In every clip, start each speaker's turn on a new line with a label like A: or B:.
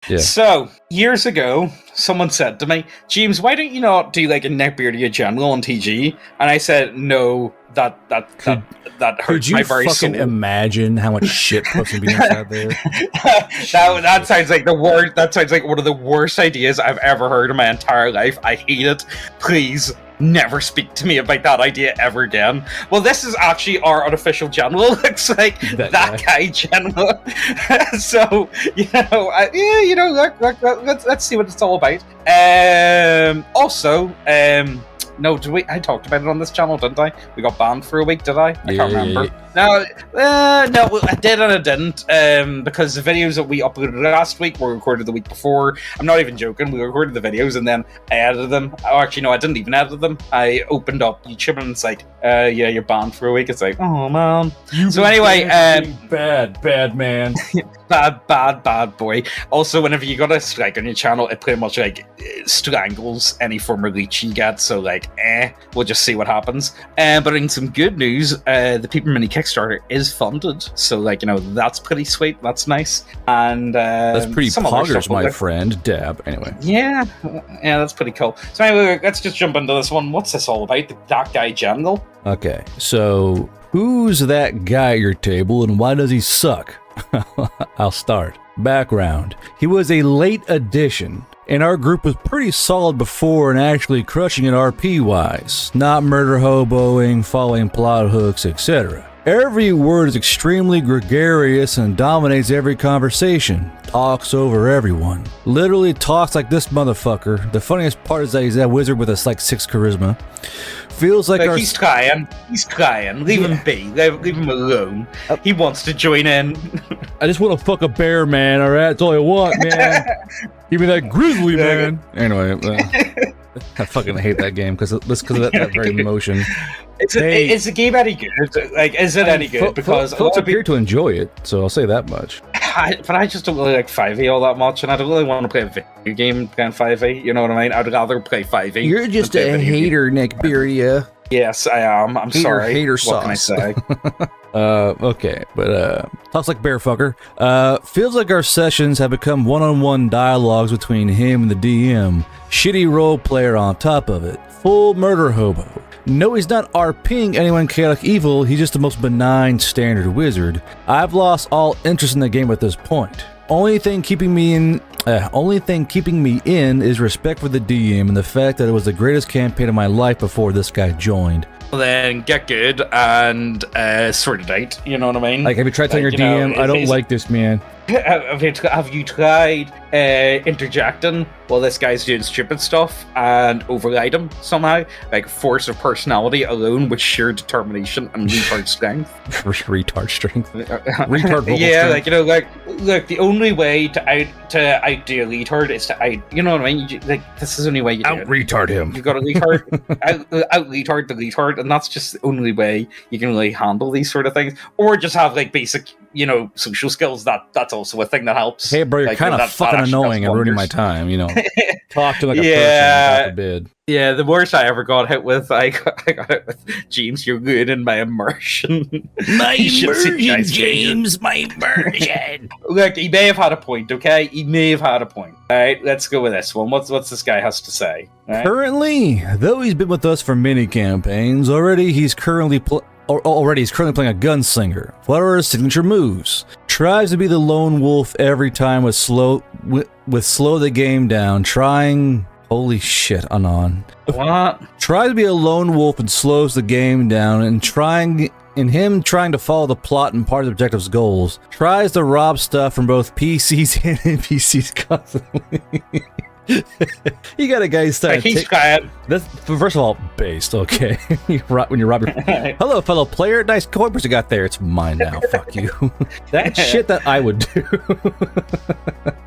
A: Yeah.
B: So, years ago, someone said to me, James, why don't you not do like a Neckbeardia general on TG? And I said, no, that hurts my very soul.
A: Could you fucking imagine how much shit posting being out there?
B: that sounds like the word. That sounds like one of the worst ideas I've ever heard in my entire life. I hate it. Please never speak to me about that idea ever again. Well, this is actually our unofficial general. Looks like that guy general. So let's see what it's all about. Also, no, I talked about it on this channel, didn't I? We got banned for a week, did I? I can't remember. No, I did and I didn't, because the videos that we uploaded last week were recorded the week before. I'm not even joking. We recorded the videos and then I edited them. Oh, actually, no, I didn't even edit them. I opened up YouTube and it's like, yeah, you're banned for a week. It's like, oh, man. So anyway,
A: bad man.
B: bad boy. Also, whenever you got a strike on your channel, it pretty much like strangles any form of reach you get. So like, we'll just see what happens. But in some good news, the Paper Mini Kickstarter is funded. So like, that's pretty sweet. That's nice. And
A: that's pretty poggers, my friend. Dab. Anyway.
B: Yeah, that's pretty cool. So anyway, let's just jump into this one. What's this all about? That guy general.
A: Okay, so who's that guy at your table and why does he suck? I'll start. Background. He was a late addition, and our group was pretty solid before and actually crushing it RP-wise. Not murder hoboing, following plot hooks, etc. Every word is extremely gregarious and dominates every conversation. Talks over everyone. Literally talks like this motherfucker. The funniest part is that he's that wizard with a like 6 charisma. Feels like
B: he's crying. Leave him be. Leave him alone. He wants to join in.
A: I just want to fuck a bear, man. All right, that's all I want, man. Give me that grizzly, man. Anyway, I fucking hate that game because of that very emotion.
B: Is the game any good? Like, is it any good? Because
A: folks appear to enjoy it, so I'll say that much.
B: But I just don't really like 5e all that much, and I don't really want to play a video game playing 5e. You know what I mean? I'd rather play 5e.
A: You're just a hater, Neckbeardia.
B: Yes, I am. I'm sorry.
A: Hater
B: what can I say?
A: Okay, but talks like bear fucker. Feels like our sessions have become one-on-one dialogues between him and the DM. Shitty role player on top of it. Full murder hobo. No, he's not RPing anyone chaotic evil, he's just the most benign standard wizard. I've lost all interest in the game at this point. Only thing keeping me in is respect for the DM and the fact that it was the greatest campaign of my life before this guy joined.
B: Well, then get good and sort it out. You know what I mean?
A: Like, have you tried telling your DM, I don't like this, man?
B: Have you tried interjecting while this guy's doing stupid stuff and override him somehow? Like force of personality alone with sheer determination and retard strength.
A: Retard strength. Retard vocal
B: yeah,
A: strength.
B: like look, the only way to outdo a retard is to you know what I mean? This is the only way you do it.
A: Out-retard him.
B: You've got to out-retard the retard, and that's just the only way you can really handle these sort of things. Or just have like basic, social skills. That's also a thing that helps.
A: Hey, bro, you're kind of fucking annoying and ruining my time, Talk to like a person about the bid.
B: Yeah, the worst I ever got hit with, I got hit with, James, you're ruining my immersion.
A: My immersion, James, my immersion.
B: Look, he may have had a point, okay? He may have had a point. All right, let's go with this one. What's this guy has to say? Right?
A: Currently, though he's been with us for many campaigns, already he's currently playing a gunslinger. What are his signature moves? Tries to be the lone wolf every time with slow the game down, trying... Holy shit, Anon.
B: What?
A: Tries to be a lone wolf and slows the game down and trying to follow the plot and part of the objective's goals. Tries to rob stuff from both PCs and NPCs constantly. You got a guy who's starting
B: he's trying.
A: That's first of all based, okay. When you rob your hello fellow player, nice coinpers you got there. It's mine now. Fuck you. That's shit that I would do.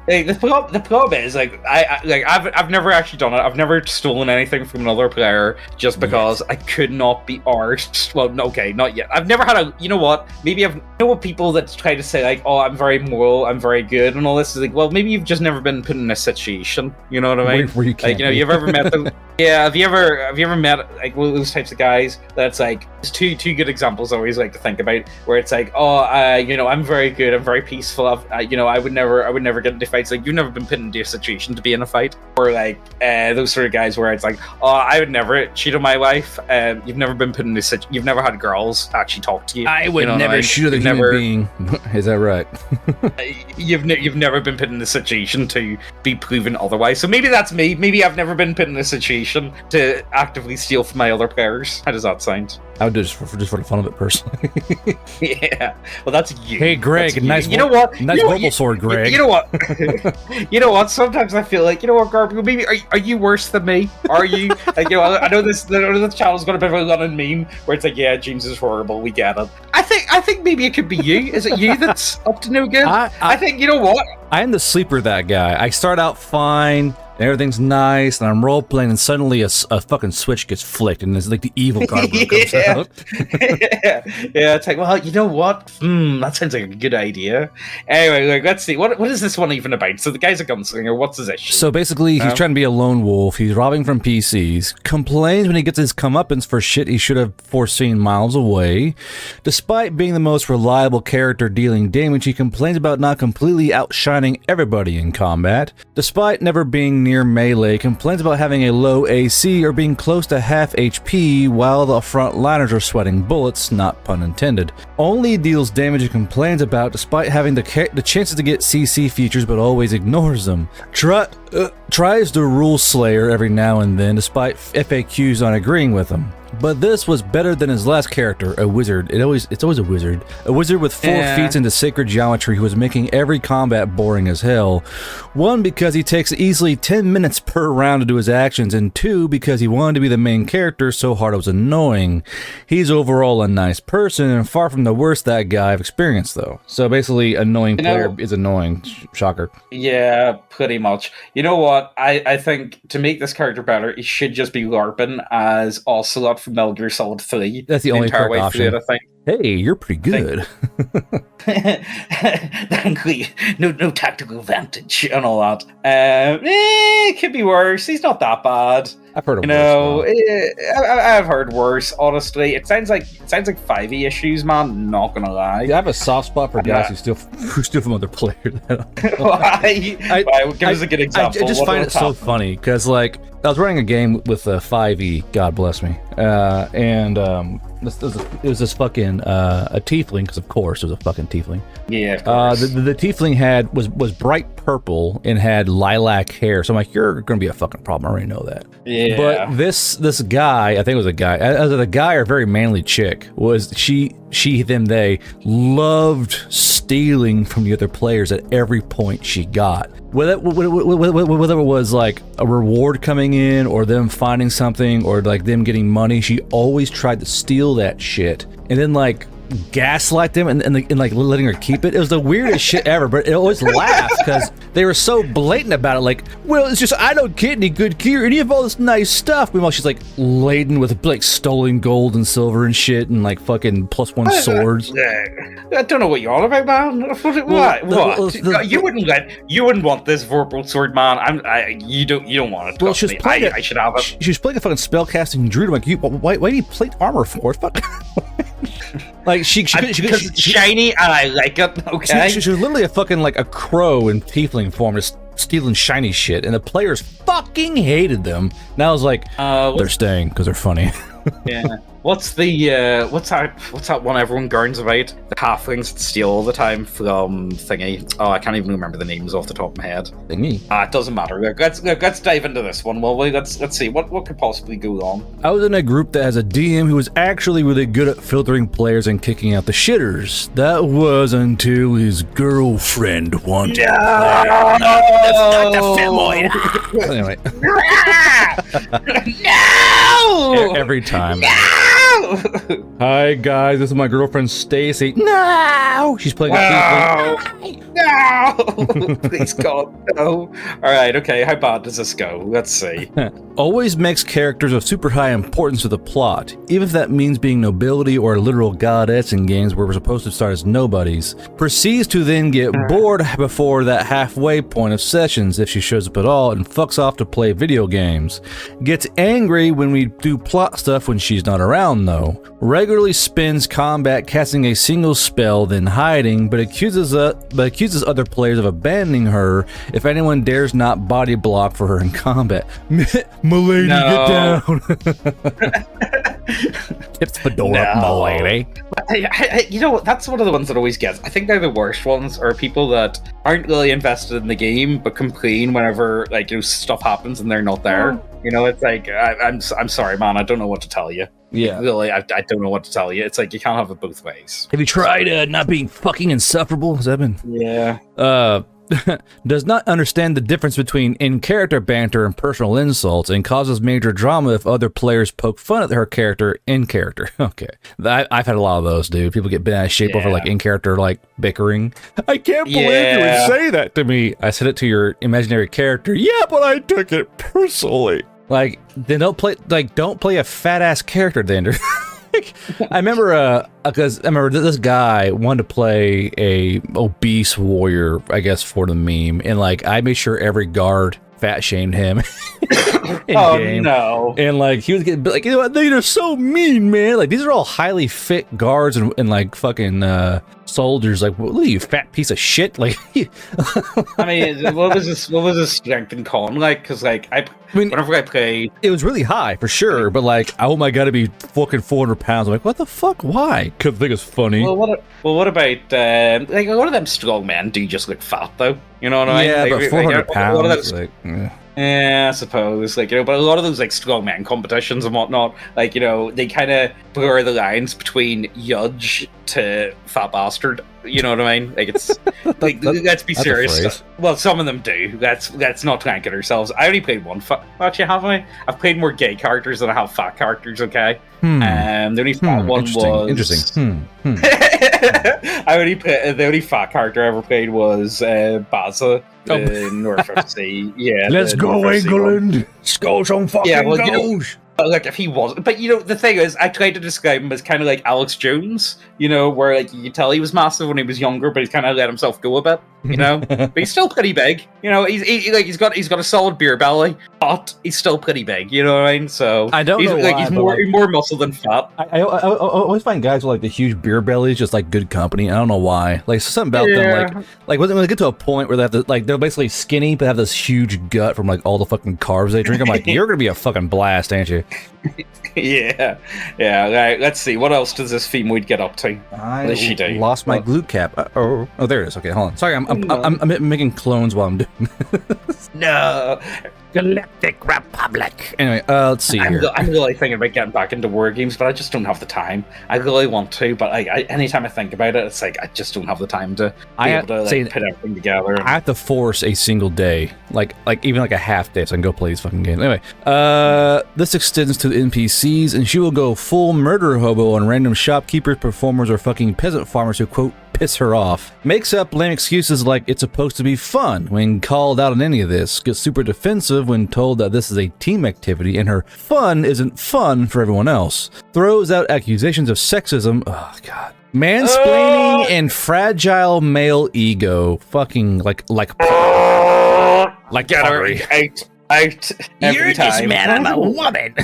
B: Like, the problem is I've never actually done it. I've never stolen anything from another player just because I could not be arsed. Well, okay, not yet. I've never had a. You know what? Maybe what people that try to say like, oh, I'm very moral, I'm very good, and all this is like, well, maybe you've just never been put in a situation. You know what I mean?
A: Where you can't
B: you've ever met them. Yeah, have you ever met like one of those types of guys that's like, there's two good examples I always like to think about, where it's like, I'm very good, I'm very peaceful, I would never get into fights. Like, you've never been put into a situation to be in a fight, or like those sort of guys where it's like, I would never cheat on my wife. You've never been put into you've never had girls actually talk to you.
A: I would never shoot a human being. Is that right?
B: You've never been put in a situation to be proven otherwise. So maybe that's me. Maybe I've never been put in a situation to actively steal from my other players. How does that sound?
A: I would do just for the fun of it, personally.
B: Yeah. Well, that's you.
A: Hey, Greg.
B: You.
A: Nice.
B: You know what?
A: Nice vocal sword, Greg.
B: You know what? You know what? Sometimes I feel like, you know what, Garb? Maybe are you worse than me? Are you? Like, I know this channel's got a bit of a running meme where it's like, yeah, James is horrible. We get it. I think maybe it could be you. Is it you that's up to no good? I think, you know what?
A: I am the sleeper that guy. I start out fine, and everything's nice, and I'm role playing, and suddenly a fucking switch gets flicked, and it's like the evil card comes out.
B: Yeah, it's like, well, you know what? That sounds like a good idea. Anyway, like, let's see. What is this one even about? So the guy's a gunslinger. What's his issue?
A: So basically, he's trying to be a lone wolf. He's robbing from PCs. Complains when he gets his comeuppance for shit he should have foreseen miles away. Despite being the most reliable character dealing damage, he complains about not completely outshining everybody in combat. Despite never being near melee, complains about having a low AC or being close to half HP while the frontliners are sweating bullets, not pun intended. Only deals damage and complains about despite having the chances to get CC features but always ignores them. Tries to rule Slayer every now and then despite FAQs on agreeing with him. But this was better than his last character, a wizard. It's always a wizard. A wizard with 4 feats into sacred geometry who was making every combat boring as hell. 1, because he takes easily 10 minutes per round to do his actions, and 2, because he wanted to be the main character so hard it was annoying. He's overall a nice person, and far from the worst that guy I've experienced, though. So basically, annoying player is annoying. Shocker.
B: Yeah, pretty much. You know what? I think to make this character better, he should just be LARPing as Ocelot from Metal Gear Solid 3.
A: That's the only
B: entire way
A: option.
B: through it, I think.
A: Hey, you're pretty good.
B: no tactical advantage and all that. It could be worse. He's not that bad.
A: I've heard of worse.
B: I've heard worse. Honestly, it sounds like 5e issues, man. Not gonna lie.
A: I have a soft spot for guys who steal from other players.
B: Why? Give us a good example.
A: I just find it so funny because, like, I was running a game with a 5e. God bless me. And it was this fucking a tiefling, because of course it was a fucking tiefling.
B: Yeah. Of course.
A: The tiefling was bright purple and had lilac hair. So I'm like, you're gonna be a fucking problem. I already know that.
B: Yeah.
A: But this guy, I think it was a guy. The guy or very manly chick was they loved stealing from the other players at every point she got. Whether it was like a reward coming in or them finding something or like them getting money, she always tried to steal that shit and then like gaslight them and like letting her keep it. It was the weirdest shit ever, but it always laughed because they were so blatant about it. Like, well, it's just I don't get any good gear, any of all this nice stuff. Meanwhile, she's like laden with like stolen gold and silver and shit, and like fucking +1 swords.
B: I don't know what you're all about, man. What? You wouldn't want this vorpal sword, man. You don't want it.
A: Well,
B: I should have it.
A: She was playing a fucking spellcasting druid. I'm like, why do you plate armor for? Fuck. Like she's
B: shiny and I like it. Okay,
A: she was literally a fucking like a crow in tiefling form, just stealing shiny shit, and the players fucking hated them. And I was like, they're staying because they're funny.
B: Yeah. What's that one everyone gurns about? The halflings that steal all the time from Thingy. Oh, I can't even remember the names off the top of my head.
A: Thingy.
B: It doesn't matter. Let's dive into this one. Well, let's see what could possibly go wrong.
A: I was in a group that has a DM who was actually really good at filtering players and kicking out the shitters. That was until his girlfriend wanted to play. That's not the femoid. Anyway.
B: No!
A: Every time.
B: No! No!
A: Hi guys, this is my girlfriend Stacy. No! She's playing a tiefling.
B: No! Please God, no. Alright, okay, how bad does this go? Let's see.
A: Always makes characters of super high importance to the plot, even if that means being nobility or a literal goddess in games where we're supposed to start as nobodies. Proceeds to then get bored before that halfway point of sessions if she shows up at all and fucks off to play video games. Gets angry when we do plot stuff when she's not around though. Regularly spends combat casting a single spell then hiding, but accuses other players of abandoning her if anyone dares not body block for her in combat. Milady, get down. Tips fedora up, milady.
B: You know what? That's one of the ones that always gets. I think they're the worst ones, are people that aren't really invested in the game but complain whenever stuff happens and they're not there. You know, it's like I'm sorry, man. I don't know what to tell you.
A: Yeah,
B: really, I don't know what to tell you. It's like you can't have it both ways.
A: Have you tried not being fucking insufferable? Has that been?
B: Yeah.
A: Does not understand the difference between in-character banter and personal insults, and causes major drama if other players poke fun at her character in character. Okay, I've had a lot of those, dude. People get bent out of shape over in-character bickering. I can't believe you would say that to me. I said it to your imaginary character. Yeah, but I took it personally. Then don't play a fat ass character then. I remember this guy wanted to play a obese warrior, I guess, for the meme, and I made sure every guard fat shamed him.
B: Game. No!
A: And he was getting they're so mean, man. These are all highly fit guards and fucking soldiers. What are you, fat piece of shit?
B: I mean, what was his strength and con like? Because whenever I played,
A: it was really high for sure. But oh my god, to be fucking 400 pounds. I'm like, what the fuck? Why? Because I think it's funny.
B: Well, what about a lot of them strong men do just look fat though? You know what I mean?
A: Yeah, but 400 pounds.
B: Yeah, I suppose. But a lot of those strongman competitions and whatnot, they kind of blur the lines between Yudge to fat bastard. You know what I mean? It's let's be serious. Well, some of them do. Let's not try and get ourselves. I only played one fat. Actually, have I? I've played more gay characters than I have fat characters. Okay. The only fat one was
A: interesting.
B: the only fat character I ever played was Baza in North FC. Yeah.
A: Let's go, England. Score some fucking goals.
B: If he wasn't, but the thing is, I tried to describe him as kind of like Alex Jones, where you could tell he was massive when he was younger, but he's kind of let himself go a bit, but he's still pretty big, he's got a solid beer belly, but he's still pretty big, you know what I mean? So
A: I don't know why,
B: he's more muscle than fat.
A: I always find guys with the huge beer bellies just good company. I don't know why. Something about them, when they get to a point where they have to, they're basically skinny but have this huge gut from all the fucking carbs they drink. I'm like, you're gonna be a fucking blast, ain't you?
B: Yeah. Right. Let's see. What else does this femoid get up to?
A: What does she do? Lost my glue cap. Oh, there it is. Okay, hold on. Sorry, I'm making clones while I'm doing this.
B: No.
A: Galactic Republic. Anyway, let's see here.
B: I'm really thinking about getting back into war games, but I just don't have the time. I really want to, but anytime I think about it, it's I just don't have the time to be able to put everything together.
A: I have to force a single day, even a half day, so I can go play these fucking games. Anyway, this extends to the NPCs, and she will go full murder hobo on random shopkeepers, performers, or fucking peasant farmers who, quote, piss her off. Makes up lame excuses like it's supposed to be fun when called out on any of this. Gets super defensive when told that this is a team activity and her fun isn't fun for everyone else. Throws out accusations of sexism. Oh, God. Mansplaining and fragile male ego. Fucking like
B: get her out every
A: You're
B: time.
A: This man, I'm a woman.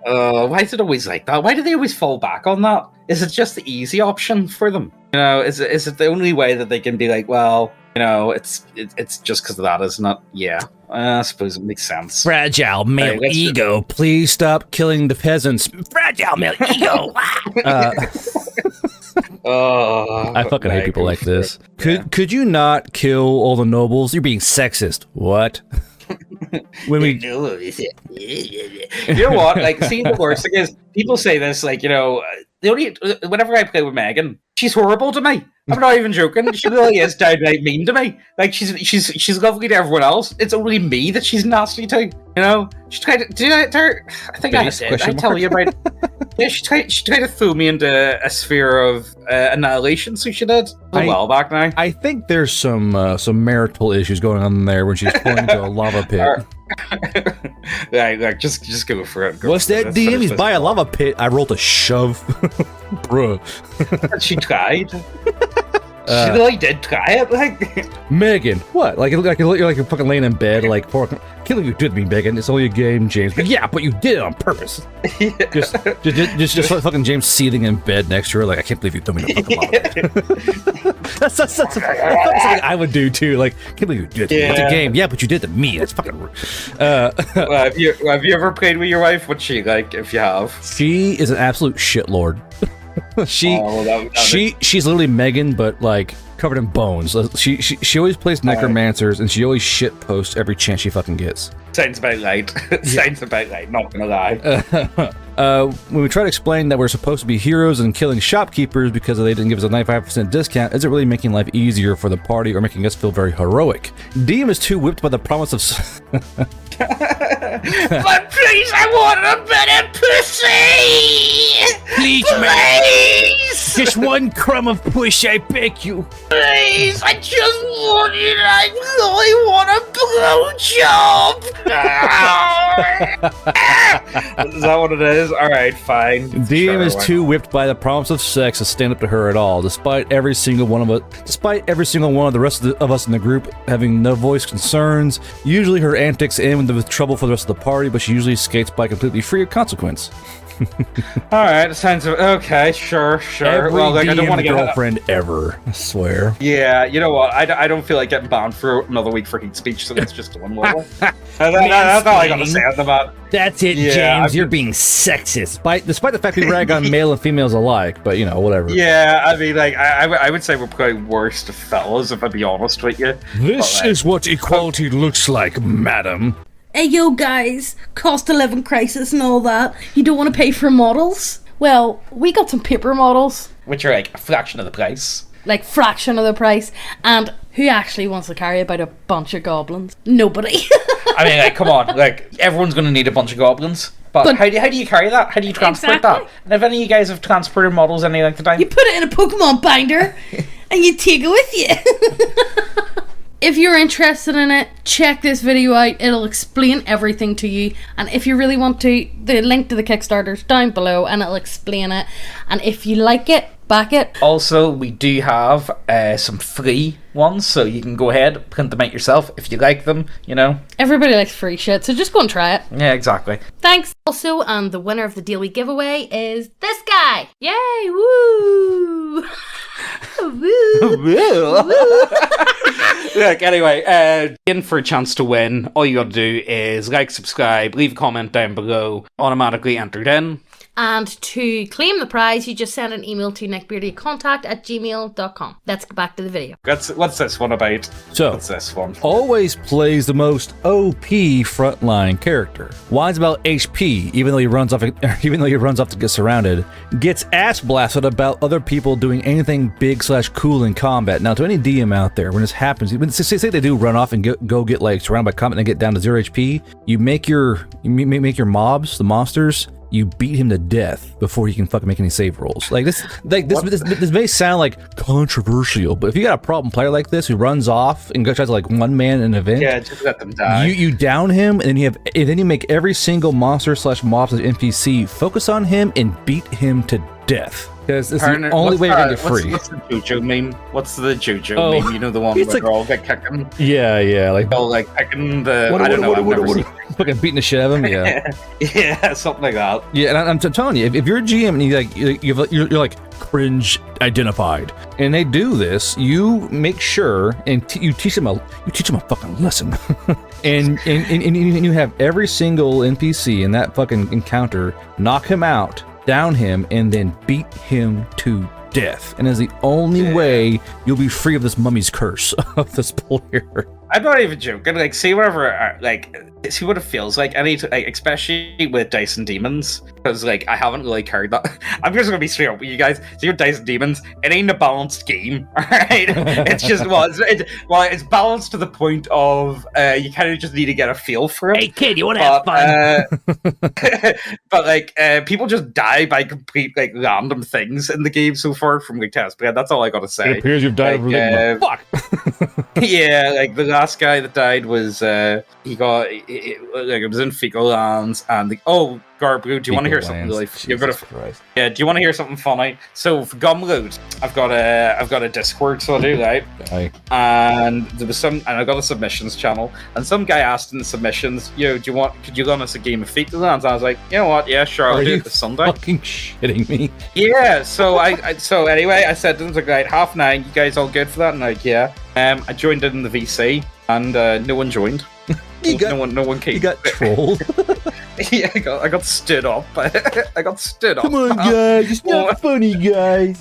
B: Why is it always like that? Why do they always fall back on that? Is it just the easy option for them? Is it the only way that they can be it's just because of that, isn't it? Yeah, I suppose it makes sense.
A: Fragile male ego, please stop killing the peasants. Fragile male ego. I fucking hate people like this. Could you not kill all the nobles? You're being sexist. What? When we
B: you know what? See, the worst thing is people say this, whenever I play with Megan, she's horrible to me. I'm not even joking. She really is downright mean to me. She's lovely to everyone else. It's only me that she's nasty to. She tried to. I think I did. I tell you about. Yeah, she tried to throw me into a sphere of annihilation, so she did. A while back now.
A: I think there's some marital issues going on there when she's falling into a lava pit.
B: Like, just go for it.
A: What's that, DM? He's by a lava pit. I rolled a shove. Bruh.
B: She tried. She really did try it, like.
A: Megan, what? Like, you're like you're fucking laying in bed, like, killing you did me, Megan. It's only a game, James. But yeah, but you did it on purpose.
B: Yeah.
A: Just like fucking James seething in bed next to her, like, I can't believe you threw me in a fucking lava. That's something I would do too. Like, I can't believe you did it. It's a game. Yeah, but you did it to me. That's fucking rude.
B: Have you ever played with your wife? What's she like? If you have,
A: she is an absolute shitlord. She's literally Megan, but like covered in bones. She always plays necromancers, and she always shit posts every chance she fucking gets.
B: Sounds about right. Sounds about right. Not gonna lie.
A: When we try to explain that we're supposed to be heroes and killing shopkeepers because they didn't give us a 95% discount, is it really making life easier for the party or making us feel very heroic? DM is too whipped by the promise of.
B: But please, I want a better pussy!
A: Please, just one crumb of push, I beg you.
B: Please, I just want it. I really want a blowjob. Is that what it is? All right, fine.
A: DM is too whipped by the promise of sex to stand up to her at all, despite every single one of the rest of us in the group having no voice concerns. Usually her antics end with trouble for the rest of the party, but she usually skates by completely free of consequence.
B: All right, sounds okay. Sure.
A: Every
B: well, like, I don't want to get
A: girlfriend ever. I swear.
B: Yeah, you know what? I don't feel like getting banned for another week freaking speech, so that's just one level. That's all I gotta say on that.
A: That's it, James. You're being sexist, despite the fact we rag on male and females alike. But you know, whatever.
B: Yeah, I mean, like, I would say we're probably worse to fellas, if I'd be honest with you.
A: This is what equality looks like, madam.
C: Hey yo guys, cost of living crisis and all that. You don't want to pay for models? Well, we got some paper models.
B: Which are like a fraction of the price.
C: Like fraction of the price. And who actually wants to carry about a bunch of goblins? Nobody.
B: I mean, like, come on, like, everyone's going to need a bunch of goblins. But how do you carry that? How do you transport that? And if any of you guys have transported models any like the time,
C: you put it in a Pokemon binder and you take it with you. If you're interested in it, check this video out. It'll explain everything to you. And if you really want to, the link to the Kickstarter's down below and it'll explain it. And if you like it, back it.
B: Also, we do have some free ones, so you can go ahead, print them out yourself if you like them, you know.
C: Everybody likes free shit, so just go and try it.
B: Yeah, exactly.
C: Thanks. Also, and the winner of the daily giveaway is this guy. Yay, woo!
B: Look, anyway, in for a chance to win, all you gotta do is like, subscribe, leave a comment down below, automatically entered in.
C: And to claim the prize, you just send an email to neckbeardiacontact@gmail.com. Let's get back to the video.
B: What's this one about?
A: So,
B: what's this one?
A: Always plays the most OP frontline character. Whines about HP, even though he runs off to get surrounded. Gets ass blasted about other people doing anything big/cool in combat. Now, to any DM out there, when this happens, say they do run off and go get like surrounded by combat and get down to 0 HP, you make your mobs, the monsters. You beat him to death before he can fucking make any save rolls. This may sound like controversial, but if you got a problem player like this who runs off and tries to like one man an event,
B: yeah, just let them die.
A: You down him, and then you make every single monster/mob NPC focus on him and beat him to death. Because it's the only way you're gonna get free.
B: What's the JoJo meme? What's the JoJo meme? You know, the one where they're all like kicking.
A: Yeah, like
B: all like picking the. I don't know. I've never seen.
A: Fucking beating the shit out of him. Yeah,
B: yeah, something like that.
A: Yeah, and I'm telling you, if you're a GM and you're like cringe identified, and they do this, you make sure and you teach them a fucking lesson, and you have every single NPC in that fucking encounter knock him out, down him, and then beat him to death. And is the only way you'll be free of this mummy's curse of this player.
B: I'm not even joking. Like, see whatever, see what it feels like. Especially with Dice and Demons, because like I haven't really carried that. I'm just gonna be straight up with you guys. So your Dice and Demons, it ain't a balanced game, all right? It's just it's balanced to the point of you kind of just need to get a feel for it.
D: Hey kid, you want to have fun?
B: But like people just die by complete like random things in the game so far from like test. But that's all I gotta say.
A: It appears you've died of
D: Fuck.
B: Yeah, like the last guy that died was it was in fecal lands, and Garbu, do you want to hear something really? Do you want to hear something funny? So for Gumload, I've got a Discord, so I do, right? And there was I got a submissions channel, and some guy asked in the submissions, could you run us a game of fecal lands? And I was like, you know what? Yeah, sure, I'll do it this Sunday.
A: Fucking shitting me.
B: Yeah, so anyway, I said to them, like, right, 9:30, you guys all good for that? And like, yeah. I joined in the VC, and no one joined. No one came.
A: You got trolled.
B: Yeah, I got stood up. I got stood up.
A: Come on, guys, it's not funny, guys.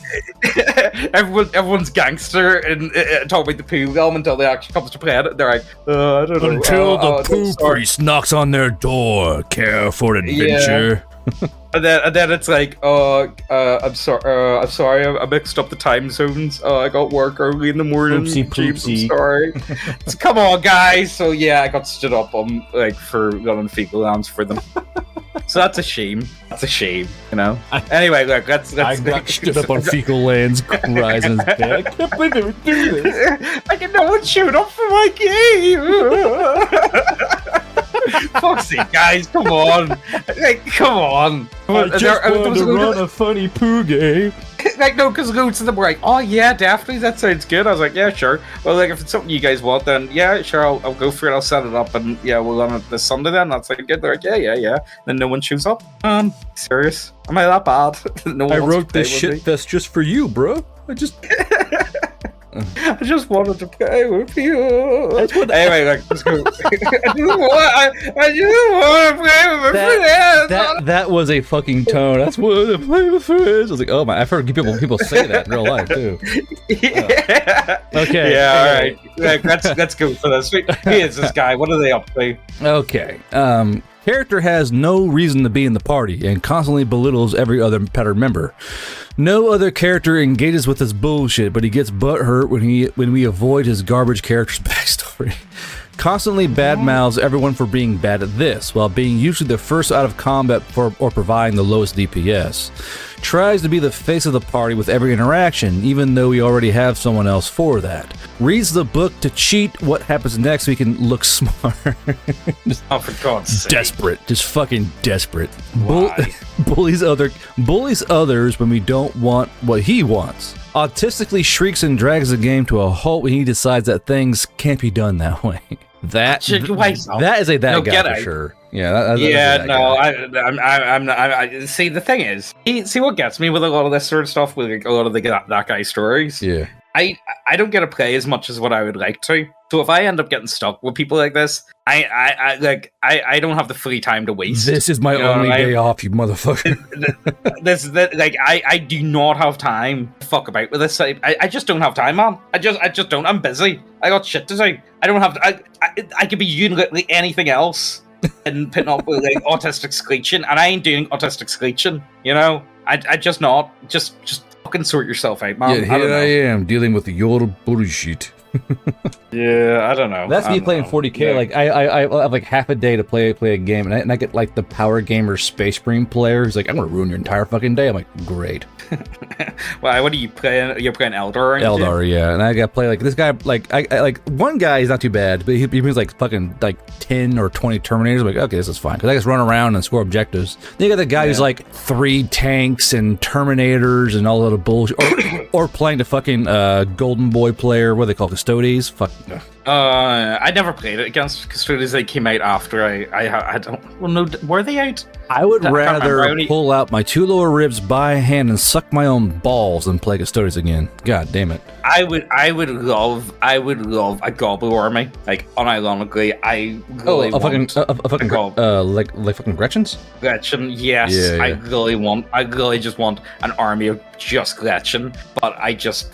B: Everyone's gangster and talking about the poo realm until they actually comes to play it. They're like, I don't know.
A: Until the poo priest knocks on their door. Care for adventure.
B: Yeah. And then it's like, I'm sorry, I mixed up the time zones. I got work early in the morning.
A: Oopsie.
B: I'm sorry. So, come on, guys. So yeah, I got stood up for running fecal lands for them. So that's a shame. Anyway, look, let's
A: I got stood up on fecal lands, cries in his bed. I can't believe they would do this.
B: I get no one showed up for my game. Fuck's sake, guys, come on. Come on.
A: I just wanted to run a funny poo game.
B: No, because loads of them were like, oh yeah, definitely, that sounds good. I was like, yeah, sure. Well, if it's something you guys want, then yeah, sure, I'll go for it. I'll set it up, and yeah, we'll run it this Sunday then. That's like good. They're like, yeah. Then no one shows up. Serious? Am I that bad?
A: I wrote this shit fest just for you, bro. I just
B: wanted to play with you. Anyway, let's go. I just want to play with my friends.
A: That was a fucking tone. That's what to play with friends. I was like, oh my! I've heard people say that in real life too.
B: Yeah.
A: Okay.
B: Yeah. All right. Let's go for this. Here's this guy. What are they up to?
A: Okay. Character has no reason to be in the party and constantly belittles every other pattern member. No other character engages with his bullshit, but he gets butthurt when we avoid his garbage character's backstory. Constantly badmouths everyone for being bad at this, while being usually the first out of combat or providing the lowest DPS. Tries to be the face of the party with every interaction, even though we already have someone else for that. Reads the book to cheat what happens next so he can look smart.
B: Oh, for God's sake.
A: Desperate. Just fucking desperate.
B: Why?
A: Bullies others when we don't want what he wants. Autistically shrieks and drags the game to a halt when he decides that things can't be done that way. That is a guy for sure. Yeah.
B: I'm. See, the thing is, see what gets me with a lot of this sort of stuff, with like, a lot of the that guy stories.
A: Yeah.
B: I don't get to play as much as what I would like to. So if I end up getting stuck with people like this, I don't have the free time to waste.
A: This is my only day off, you motherfucker.
B: I do not have time to fuck about with this. I just don't have time, man. I just don't. I'm busy. I got shit to do. I don't have. I could be doing literally anything else and putting up with like autistic screeching, and I ain't doing autistic screeching. You know, I just not. Just fucking sort yourself out, man.
A: Yeah, here I am dealing with your bullshit.
B: Yeah, I don't know.
A: That's me playing 40k. Yeah. Like I have like half a day to play a game, and I get like the Power Gamer Space Marine player who's like, I'm gonna ruin your entire fucking day. I'm like, great.
B: Well, what are you playing? You're playing Eldar,
A: Eldar, yeah. And I got to play like this guy. Like I like one guy is not too bad, but he brings like fucking like 10 or 20 Terminators. I'm like, okay, this is fine because I just run around and score objectives. Then you got the guy who's like 3 tanks and Terminators and all that other bullshit, or playing the fucking Golden Boy player. What do they call Custodes? Fuck.
B: I never played it against Custodes. They came out after I don't. Well, no, were they out?
A: I would rather pull out my 2 lower ribs by hand and suck my own balls than play Custodes again. God damn it.
B: I would love a Goblin army. Like unironically, I really
A: a fucking like fucking Gretchen's.
B: Gretchen, yes. Yeah. I really just want an army of just Gretchen. But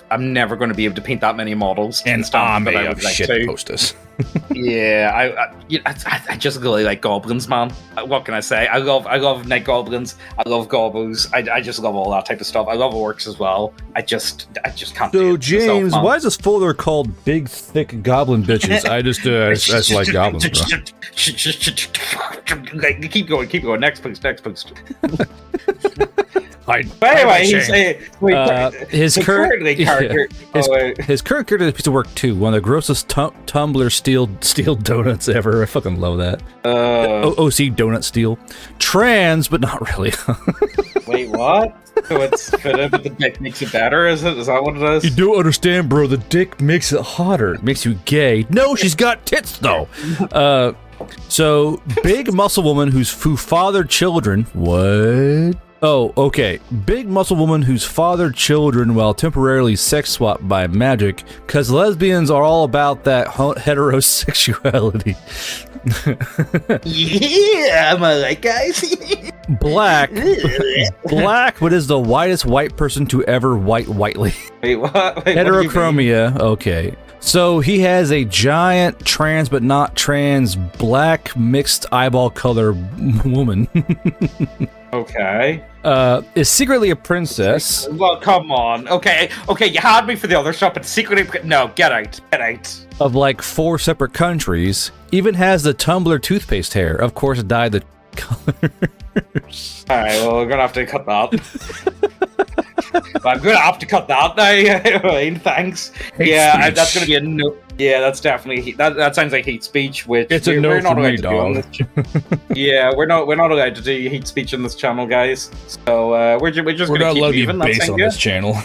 B: I'm never going to be able to paint that many models
A: and army of shit
B: too.
A: post this.
B: Yeah, I just really like goblins, man. What can I say? I love night goblins. I love gobos. I just love all that type of stuff. I love orcs as well. I just can't.
A: So
B: do it
A: James,
B: myself,
A: why is this folder called "Big Thick Goblin Bitches"? I just like goblins, bro.
B: Keep going. Next post.
A: But
B: anyway,
A: his current
B: character.
A: His current character is a piece of work too. One of the grossest Tumblr steel donuts ever. I fucking love that. OC donut steel. Trans, but not really.
B: Wait, what? So it's fitted, but the dick makes it better, is it? Is that what it is?
A: You don't understand, bro. The dick makes it hotter. It makes you gay. No, she's got tits, though. So, big muscle woman who fathered children. What? Oh, okay. Big muscle woman who's fathered children while temporarily sex swapped by magic, because lesbians are all about that heterosexuality.
B: Yeah, am I right, guys?
A: Black, but is the whitest white person to ever whitely.
B: Wait, what? Wait,
A: Heterochromia, okay. So he has a giant trans but not trans black mixed eyeball color woman.
B: Okay.
A: Is secretly a princess.
B: Well, come on. Okay, you had me for the other stuff, but secretly... No, get out.
A: Of like 4 separate countries. Even has the Tumblr toothpaste hair. Of course, dyed the colors.
B: Alright, well, we're gonna have to cut that. I'm gonna have to cut that now. I mean, thanks. Yeah, that's gonna be a no. Yeah, that's definitely that sounds like hate speech, which
A: it's a no for me, dog.
B: Yeah, we're not allowed to do hate speech on this channel, guys. So we're just
A: we're
B: gonna
A: not
B: keep
A: allowed to be
B: moving.
A: based on this channel.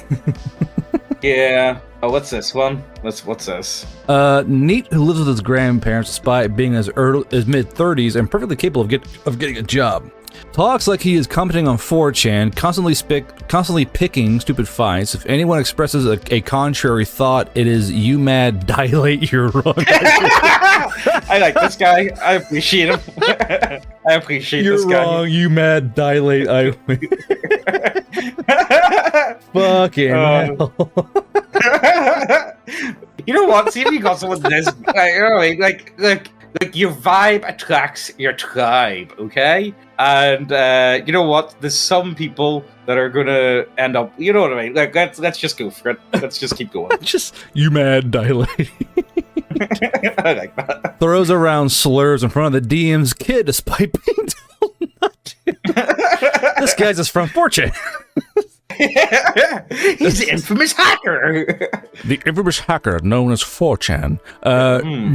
B: Yeah. Oh, what's this one? What's this?
A: Neat, who lives with his grandparents despite being his mid-30s and perfectly capable of getting a job. Talks like he is commenting on 4chan, constantly picking stupid fights. If anyone expresses a contrary thought, it is you mad, dilate, you're wrong.
B: I like this guy. I appreciate him. I appreciate this guy.
A: You're wrong, you mad, dilate, fucking hell.
B: You know what? See if you got someone this like your vibe attracts your tribe, okay? And you know what? There's some people that are gonna end up. You know what I mean? Like let's just go for it. Let's just keep going.
A: Just you mad, dilate.
B: I like that.
A: Throws around slurs in front of the DM's kid despite being told not to. This guy's just from 4chan.
B: He's the infamous hacker.
A: The infamous hacker known as 4chan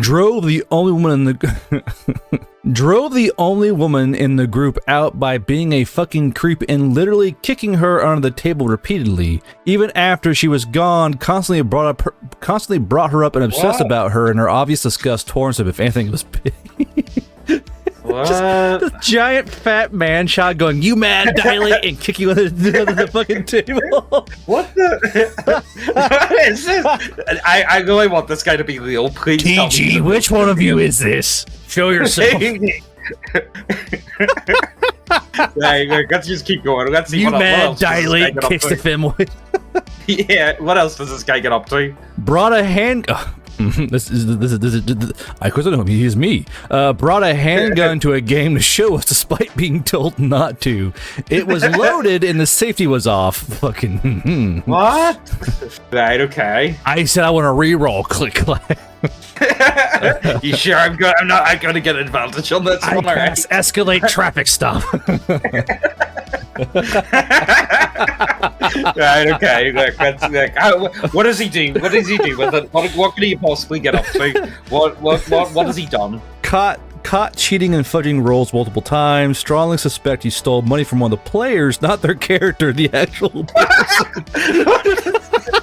A: drove the only woman in the group out by being a fucking creep and literally kicking her under the table repeatedly. Even after she was gone, constantly brought her up and obsessed about her, and her obvious disgust towards him if anything was pity.
B: What?
A: Just this giant fat man child going, you mad, dilate, and kick you under the fucking table.
B: What the? What is this? I really want this guy to be real. Please
A: TG, which one of you is this? Show yourself.
B: Let's just keep going. Let's see
A: you
B: what
A: mad,
B: else
A: dilate, kicks the femoid.
B: Yeah, what else does this guy get up to?
A: Brought a hand... This is I course I know him. He is me. Brought a handgun to a game to show us, despite being told not to. It was loaded and the safety was off. Fucking.
B: What? Right. Okay.
A: I said I want to reroll. Click clack.
B: You sure? I'm gonna get an advantage on this one. All right.
A: Escalate traffic stop.
B: Right. Okay. Look, what does he do? What does he do with it? What can he possibly get up to? What has he done?
A: Caught cheating and fudging rolls multiple times. Strongly suspect he stole money from one of the players, not their character, the actual person.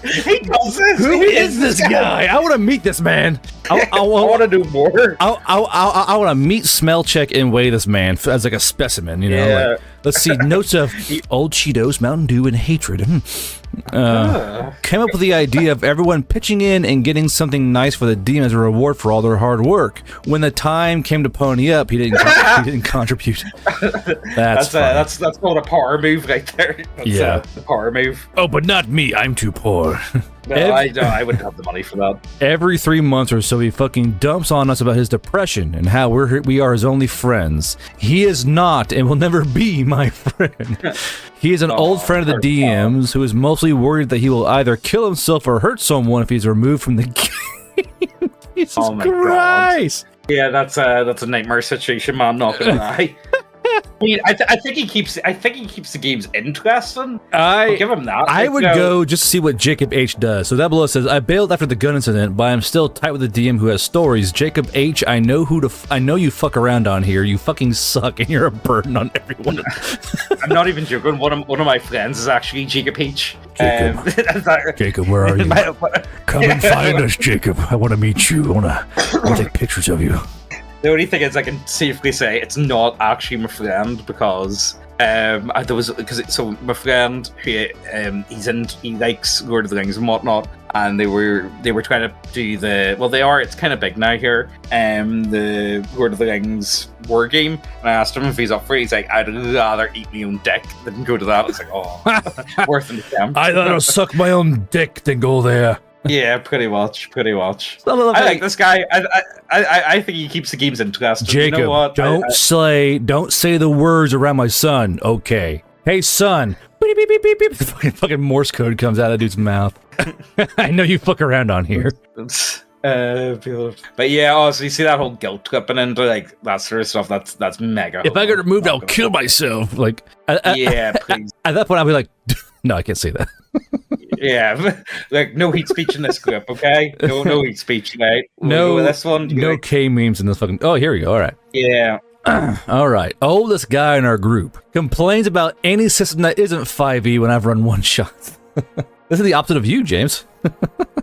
B: He does this.
A: Who is this guy? I want to meet this man.
B: I want to do more.
A: I want to meet, smell, check, and weigh this man as like a specimen. You know.
B: Yeah.
A: Like, let's see. Notes of old Cheetos, Mountain Dew, and hatred. Came up with the idea of everyone pitching in and getting something nice for the DM as a reward for all their hard work. When the time came to pony up, he didn't contribute. That's
B: called a power move right there. That's a power move.
A: Oh, but not me. I'm too poor.
B: No, I wouldn't have the money for that.
A: Every 3 months or so, he fucking dumps on us about his depression and how we are his only friends. He is not and will never be my friend. He is an old friend of the DM's who is mostly worried that he will either kill himself or hurt someone if he's removed from the game. Jesus Christ!
B: God. Yeah, that's a nightmare situation, man. Not gonna lie. I mean, I think he keeps the games interesting. I'll give him that.
A: I would go just to see what Jacob H does. So that below says, I bailed after the gun incident, but I'm still tight with the DM who has stories. Jacob H, I know you fuck around on here. You fucking suck, and you're a burden on everyone.
B: I'm not even joking. One of my friends is actually Jacob H.
A: Jacob, where are you? Come and find us, Jacob. I want to meet you. I want to take pictures of you.
B: The only thing is, I can safely say it's not actually my friend because so my friend who he likes Lord of the Rings and whatnot, and they were trying to do it's kind of big now here, the Lord of the Rings war game. And I asked him if he's up for it. He's like, I'd rather eat my own dick than go to that. It's like, oh, worth an attempt.
A: I'd rather suck my own dick than go there.
B: Yeah, pretty much. I like this guy. I think he keeps the games interesting.
A: Jacob,
B: you know what?
A: don't say the words around my son. Okay. Hey, son. Beep, beep, beep, beep, beep. Fucking Morse code comes out of that dude's mouth. I know you fuck around on here.
B: But yeah, so you see that whole guilt tripping into like that sort of stuff. That's mega.
A: If I get removed, I'll kill myself. Like,
B: yeah, please.
A: At that point, I'll be like, no, I can't say that.
B: Yeah, like no hate speech in this clip, okay? No hate speech, right?
A: No,
B: this one.
A: No K memes in this fucking. Oh, here we go. All right.
B: Yeah.
A: All right. Oldest guy in our group complains about any system that isn't 5e when I've run one shot. This is the opposite of you, James.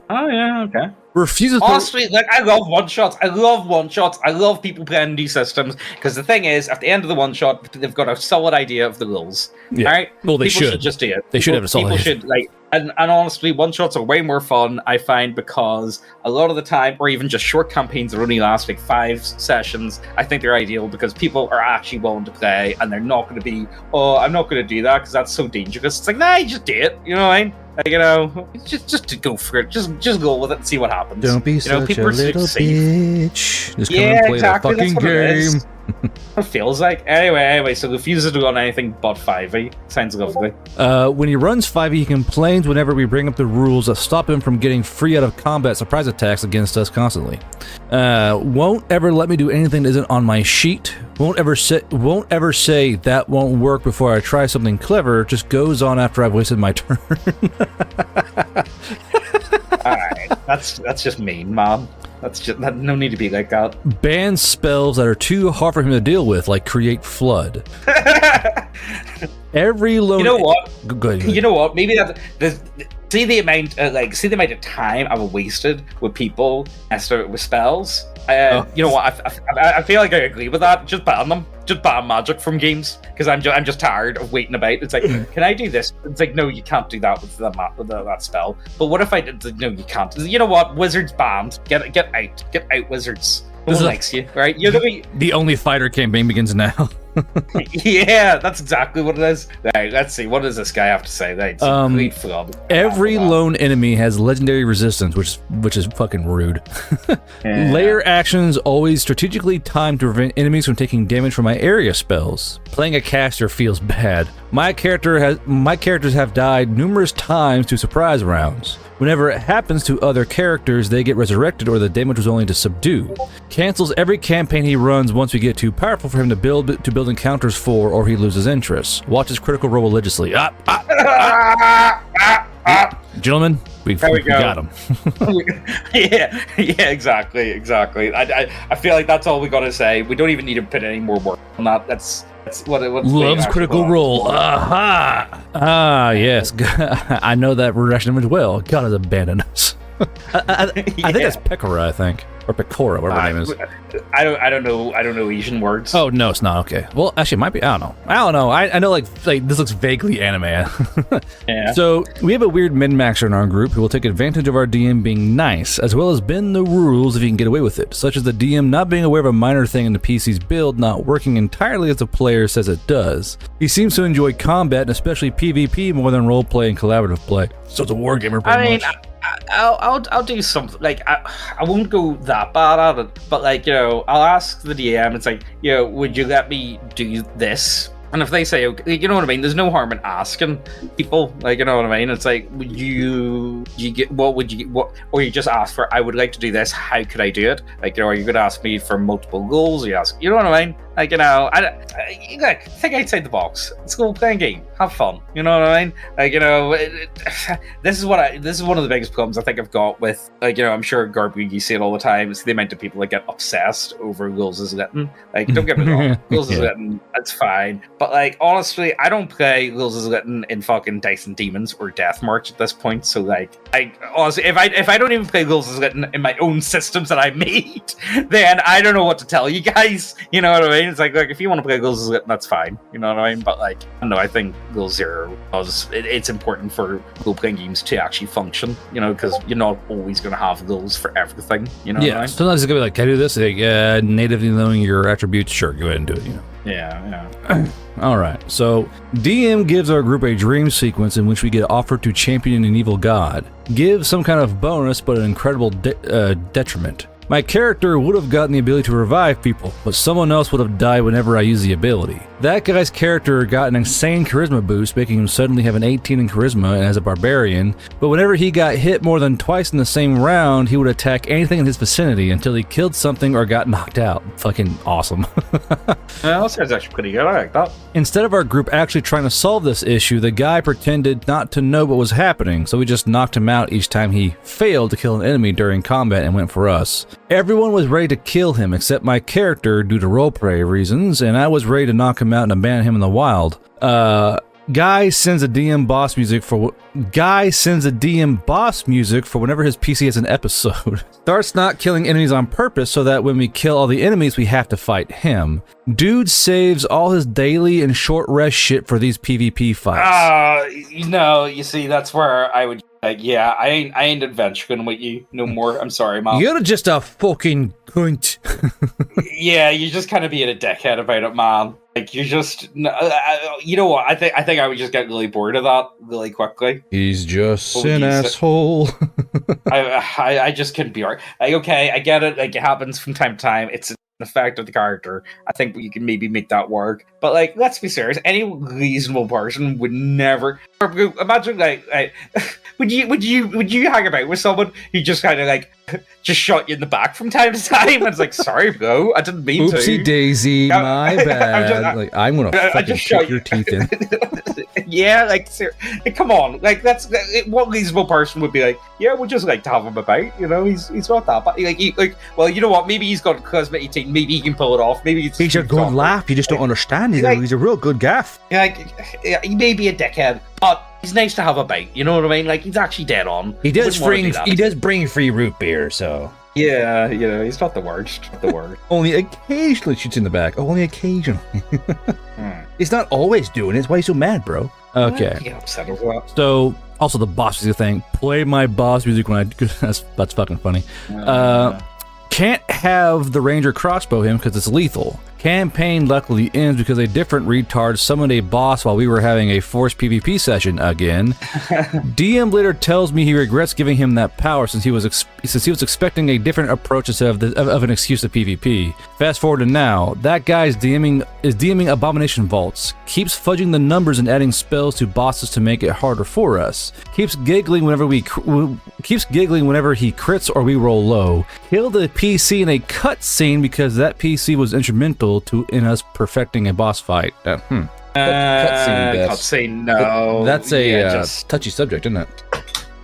B: Oh yeah, okay.
A: Refuses.
B: Honestly, like I love one shots. I love people playing these systems because the thing is, at the end of the one shot, they've got a solid idea of the rules.
A: Yeah.
B: All right.
A: Well, they
B: people should just do it.
A: They should have a solid.
B: People should like. And honestly, one shots are way more fun, I find, because a lot of the time, or even just short campaigns that only last like 5 sessions, I think they're ideal because people are actually willing to play and they're not going to be, oh, I'm not going to do that because that's so dangerous. It's like, nah, you just do it. You know what I mean? Like, you know, just go for it. Just go with it and see what happens.
A: Don't be such a little bitch. Just come and play
B: exactly.
A: the fucking game.
B: It feels like. Anyway, so refuses to run anything but 5e. Sounds lovely.
A: When he runs 5e, he complains whenever we bring up the rules that stop him from getting free out of combat surprise attacks against us constantly. Won't ever let me do anything that isn't on my sheet. Won't ever say that won't work before I try something clever. Just goes on after I've wasted my turn.
B: Alright, that's just mean, man. That's just no need to be like that.
A: Ban spells that are too hard for him to deal with, like create flood. Every lone.
B: You know what?
A: Go ahead.
B: You know what? Maybe that. See the amount of time I've wasted with people with spells. You know what? I feel like I agree with that. Just ban them. Just ban magic from games because I'm just tired of waiting about. It's like, can I do this? It's like, no, you can't do that with that spell. But what if I did? No, you can't. You know what? Wizards banned. Get out, wizards. No one likes you, right? You're
A: the only fighter campaign begins now.
B: Yeah, that's exactly what it is. Right, let's see. What does this guy have to say?
A: Every lone enemy has legendary resistance, which is fucking rude. Yeah. Layer actions always strategically timed to prevent enemies from taking damage from my area spells. Playing a caster feels bad. My characters have died numerous times to surprise rounds. Whenever it happens to other characters, they get resurrected or the damage was only to subdue. Cancels every campaign he runs once we get too powerful for him to build encounters for, or he loses interest. Watches Critical Role religiously. Gentlemen, we got him.
B: yeah, exactly. I feel like that's all we got to say. We don't even need to put any more work on that. That's what
A: loves Critical Role. Aha! Yes, I know that Russian image well. God has abandoned us. I think that's Pekora, I think. Or Pecora, whatever her name is.
B: I don't know Asian words.
A: Oh no, it's not. Okay. Well, actually, it might be. I don't know. I know like this looks vaguely anime.
B: Yeah.
A: So we have a weird min-maxer in our group who will take advantage of our DM being nice, as well as bend the rules if he can get away with it, such as the DM not being aware of a minor thing in the PC's build not working entirely as the player says it does. He seems to enjoy combat and especially PvP more than roleplay and collaborative play. So it's a wargamer pretty much.
B: I'll do something like I won't go that bad at it, but like I'll ask the DM. It's like would you let me do this? And if they say okay, you know what I mean. There's no harm in asking people, like you know what I mean. It's like would you get what, or you just ask for I would like to do this. How could I do it? Like are you going to ask me for multiple goals? Or you ask, you know what I mean? Like I think outside the box. Let's go play a game, have fun. You know what I mean? Like this is one of the biggest problems I think I've got with like I'm sure Garbu, you see it all the time. It's the amount of people that get obsessed over Ghouls is Litten. Like don't get me wrong, Ghouls is Litten, that's fine. But like honestly, I don't play Ghouls is Litten in fucking Dice and Demons or Death March at this point. So like I honestly, if I don't even play Ghouls is Litten in my own systems that I made, then I don't know what to tell you guys. You know what I mean? It's like if you want to play Ghouls is Litten, that's fine. You know what I mean? But like I think Ghouls Zero it's important for role playing games to actually function. Because you're not always going to have ghouls for everything. You know?
A: Yeah. Sometimes it's gonna be like, can I do this? Like, natively knowing your attributes, sure, go ahead and do it.
B: Yeah.
A: All right. So DM gives our group a dream sequence in which we get offered to champion an evil god. Give some kind of bonus, but an incredible detriment. My character would have gotten the ability to revive people, but someone else would have died whenever I use the ability. That guy's character got an insane charisma boost, making him suddenly have an 18 in charisma and as a barbarian, but whenever he got hit more than twice in the same round, he would attack anything in his vicinity until he killed something or got knocked out. Fucking awesome.
B: That sounds actually pretty good. I like that.
A: Instead of our group actually trying to solve this issue, the guy pretended not to know what was happening, so we just knocked him out each time he failed to kill an enemy during combat and went for us. Everyone was ready to kill him except my character due to roleplay reasons, and I was ready to knock him out and abandon him in the wild. Guy sends a DM boss music for whenever his PC has an episode. Starts not killing enemies on purpose so that when we kill all the enemies we have to fight him. Dude saves all his daily and short rest shit for these PvP fights.
B: You see, that's where I would like, yeah, I ain't adventuring with you no more. I'm sorry, Mom.
A: You're just a fucking cunt.
B: Yeah, you're just kind of being a dickhead about it, man. Like you're just, you know what? I think I would just get really bored of that really quickly.
A: He's just an asshole.
B: I just couldn't be right. Like, okay, I get it. Like it happens from time to time. It's an effect of the character. I think you can maybe make that work. But like, let's be serious. Any reasonable person would never imagine like would you hang about with someone who just kind of like just shot you in the back from time to time? And it's like, sorry, bro, I didn't mean to.
A: Oopsie daisy, my bad. I'm gonna fucking kick your teeth in.
B: Yeah, like come on, like that's what reasonable person would be like. Yeah, we'll just like to have him about. He's not that bad. Well, you know what? Maybe he's got charisma 18. Maybe he can pull it off. Maybe
A: he's a good laugh. You just don't understand. He's a real good gaff.
B: He may be a dickhead, but he's nice to have about. You know what I mean? Like he's actually dead on.
A: He does bring free root beer, so.
B: Yeah, he's not the worst.
A: Only occasionally shoots in the back. Only occasionally. He's not always doing it. That's why he's so mad, bro. Okay.
B: Yeah, upset over that.
A: So, also the boss music thing. Play my boss music when that's fucking funny. Can't have the ranger crossbow him because it's lethal. Campaign luckily ends because a different retard summoned a boss while we were having a forced PvP session again. DM later tells me he regrets giving him that power since he was expecting a different approach instead of an excuse to PvP. Fast forward to now, that guy is DMing Abomination Vaults, keeps fudging the numbers and adding spells to bosses to make it harder for us. Keeps giggling whenever he crits or we roll low. Killed the PC in a cutscene because that PC was instrumental in us perfecting a boss fight.
B: Cutscene, no.
A: That's a touchy subject, isn't it?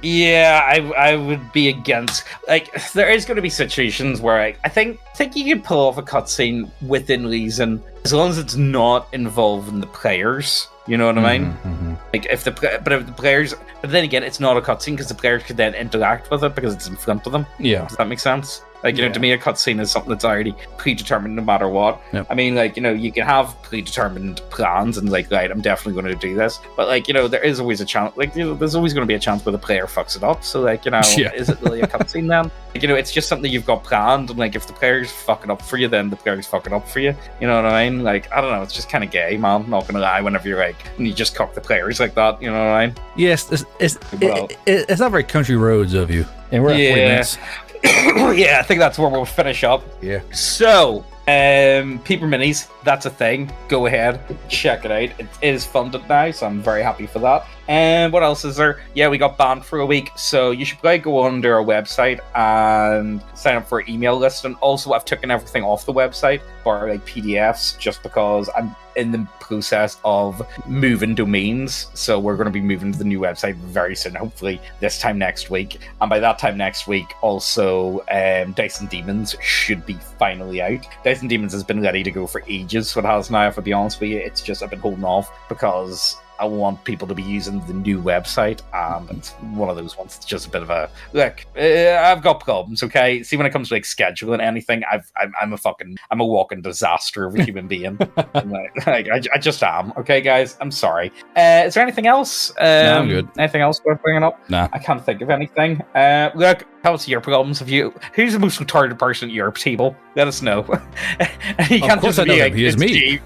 B: Yeah, I would be against. Like, there is going to be situations where I think you can pull off a cutscene within reason, as long as it's not involving the players. You know what I mean?
A: Mm-hmm.
B: Like if the players, but then again, it's not a cutscene because the players could then interact with it because it's in front of them.
A: Yeah,
B: does that make sense? Like, to me, a cutscene is something that's already predetermined no matter what.
A: Yep.
B: I mean, like, you can have predetermined plans and, like, right, I'm definitely going to do this. But, like, there is always a chance, like, there's always going to be a chance where the player fucks it up. So, like, is it really a cutscene then? Like, it's just something you've got planned. And, like, if the player's fucking up for you, then the player's fucking up for you. You know what I mean? Like, I don't know. It's just kind of gay, man. Not going to lie, whenever you're, like, when you just cock the players like that. You know what I mean?
A: Yes, it's not very country roads of you. And we're at 40 minutes.
B: Yeah, I think that's where we'll finish up.
A: Yeah.
B: So, Peeper Minis, that's a thing. Go ahead, check it out. It is funded now, so I'm very happy for that. And what else is there? Yeah, we got banned for a week, so you should probably go under our website and sign up for an email list. And also, I've taken everything off the website for like PDFs, just because I'm in the process of moving domains. So we're going to be moving to the new website very soon, hopefully this time next week. And by that time next week, also Dice and Demons should be finally out. Dice and Demons has been ready to go for ages, so it has now, if I'll be honest with you. It's just I've been holding off because I want people to be using the new website, and it's one of those ones. It's just a bit of a look. I've got problems, okay. See, when it comes to like scheduling anything, I'm a walking disaster of a human being. I just am. Okay, guys, I'm sorry. Is there anything else?
A: No, I'm good.
B: Anything else worth bringing up?
A: Nah.
B: I can't think of anything. Look, tell us your problems. Who's the most retarded person at your table? Let us know. You can't just be like, it's me.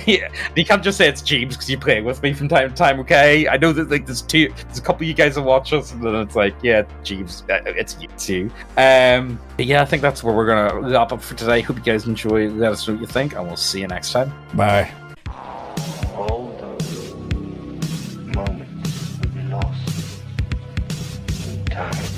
B: Yeah, you can't just say it's James because you play with me from time to time, okay? I know that like there's a couple of you guys that watch us, and then it's like, yeah, James, it's you. But yeah, I think that's where we're gonna wrap up for today. Hope you guys enjoy. Let us know what you think, and we'll see you next time.
A: Bye.
D: All those moments we lost in time.